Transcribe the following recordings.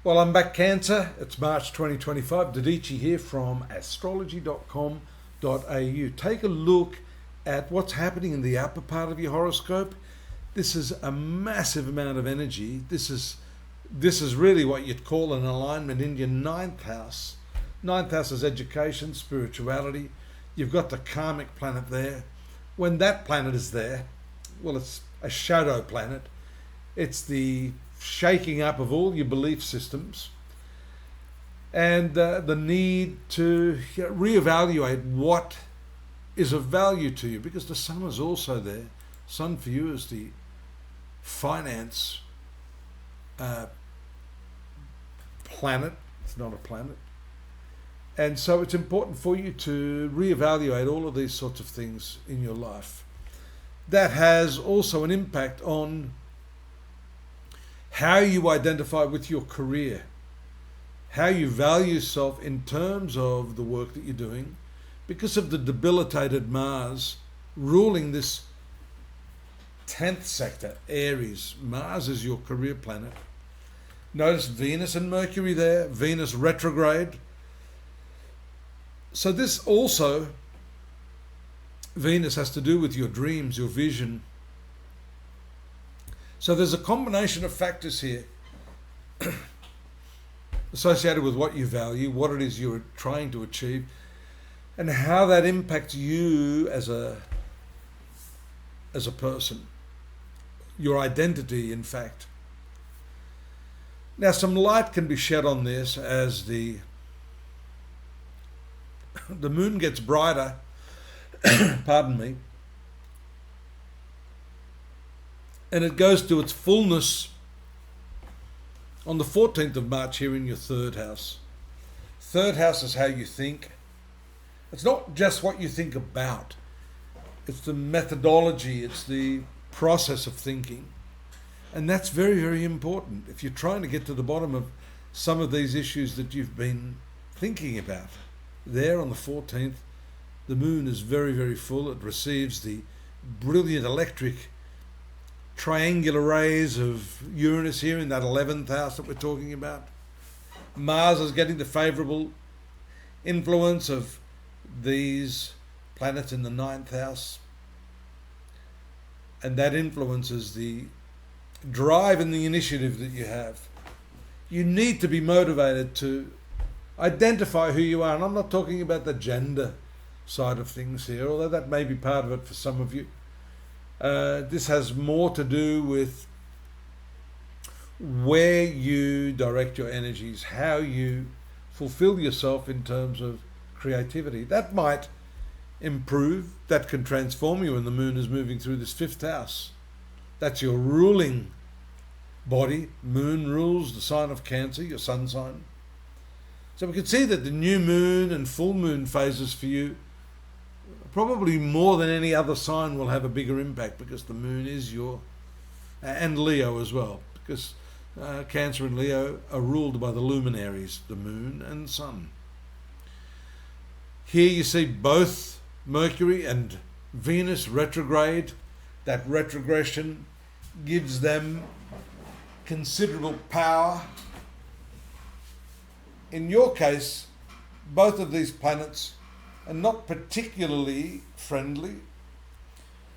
Well, I'm back, Cancer. It's March 2025. Dodici here from astrology.com.au. Take a look at what's happening in the upper part of your horoscope. This is a massive amount of energy. This is really what you'd call an alignment in your ninth house. Ninth house is education, spirituality. You've got the karmic planet there. When that planet is there, well, it's a shadow planet. It's the shaking up of all your belief systems and the need to reevaluate what is of value to you, because the sun is also there. Sun for you is the finance planet. It's not a planet. And so it's important for you to reevaluate all of these sorts of things in your life. That has also an impact on how you identify with your career, how you value yourself in terms of the work that you're doing, because of the debilitated Mars ruling this 10th sector, Aries. Mars is your career planet. Notice Venus and Mercury there, Venus retrograde. So this also, Venus has to do with your dreams, your vision. So there's a combination of factors here associated with what you value, what it is you're trying to achieve, and how that impacts you as a person, your identity, in fact. Now, some light can be shed on this as the moon gets brighter, pardon me, and it goes to its fullness on the 14th of March here in your third house. Third house is how you think. It's not just what you think about. It's the methodology, it's the process of thinking. And that's very, very important if you're trying to get to the bottom of some of these issues that you've been thinking about. There on the 14th, the moon is very, very full. It receives the brilliant electric triangular rays of Uranus here in that 11th house that we're talking about. Mars is getting the favorable influence of these planets in the 9th house. And that influences the drive and the initiative that you have. You need to be motivated to identify who you are. And I'm not talking about the gender side of things here, although that may be part of it for some of you. This has more to do with where you direct your energies, how you fulfill yourself in terms of creativity. That might improve, that can transform you when the moon is moving through this 5th house. That's your ruling body. Moon rules the sign of Cancer, your sun sign. So we can see that the new moon and full moon phases for you, probably more than any other sign, will have a bigger impact, because the moon is your, and Leo as well, because Cancer and Leo are ruled by the luminaries, the moon and sun. Here you see both Mercury and Venus retrograde. That retrogression gives them considerable power. In your case, both of these planets are not particularly friendly.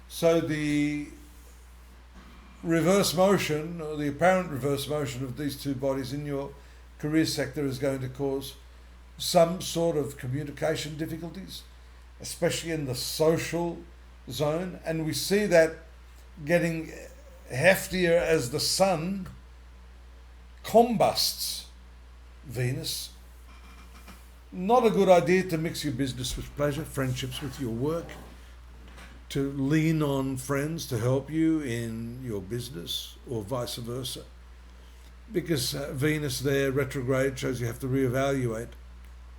So the reverse motion, or the apparent reverse motion of these two bodies in your career sector, is going to cause some sort of communication difficulties, especially in the social zone. And we see that getting heftier as the sun combusts Venus. Not a good idea to mix your business with pleasure, friendships with your work, to lean on friends to help you in your business, or vice versa. Because Venus there, retrograde, shows you have to reevaluate,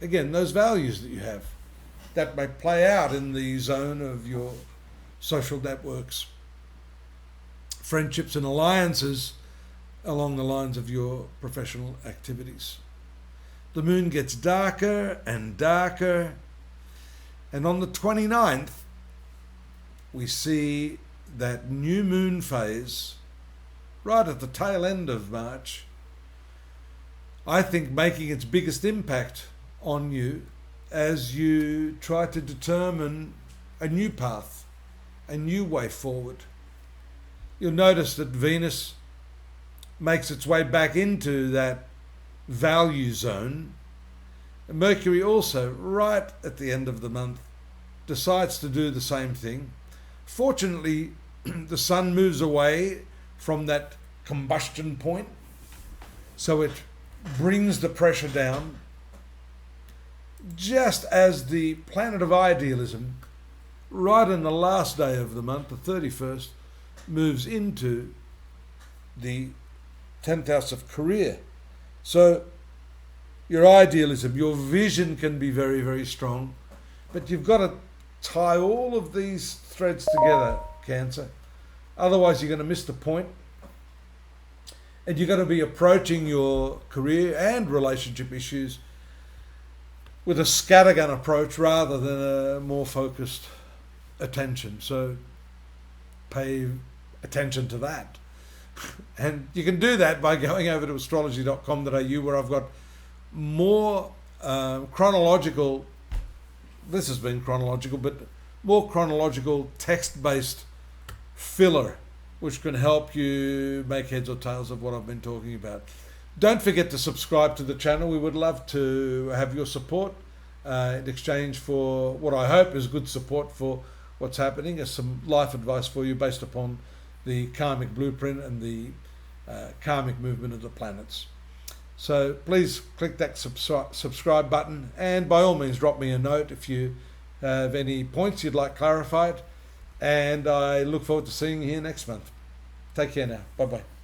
again, those values that you have. That may play out in the zone of your social networks, friendships and alliances along the lines of your professional activities. The moon gets darker and darker, and on the 29th, we see that new moon phase right at the tail end of March I think, making its biggest impact on you as you try to determine a new path, a new way forward. You'll notice that Venus makes its way back into that value zone. Mercury also, right at the end of the month, decides to do the same thing. Fortunately, the Sun moves away from that combustion point, so it brings the pressure down, just as the planet of idealism, right on the last day of the month, the 31st, moves into the 10th house of career. So your idealism, your vision can be very, very strong, but you've got to tie all of these threads together, Cancer. Otherwise, you're going to miss the point. And you're going to be approaching your career and relationship issues with a scattergun approach rather than a more focused attention. So pay attention to that. And you can do that by going over to astrology.com.au, where I've got more chronological, this has been chronological, but more chronological text-based filler, which can help you make heads or tails of what I've been talking about. Don't forget to subscribe to the channel. We would love to have your support in exchange for what I hope is good support for what's happening, as some life advice for you based upon the karmic blueprint and the karmic movement of the planets. So please click that subscribe button, and by all means drop me a note if you have any points you'd like clarified. And I look forward to seeing you here next month. Take care now. Bye-bye.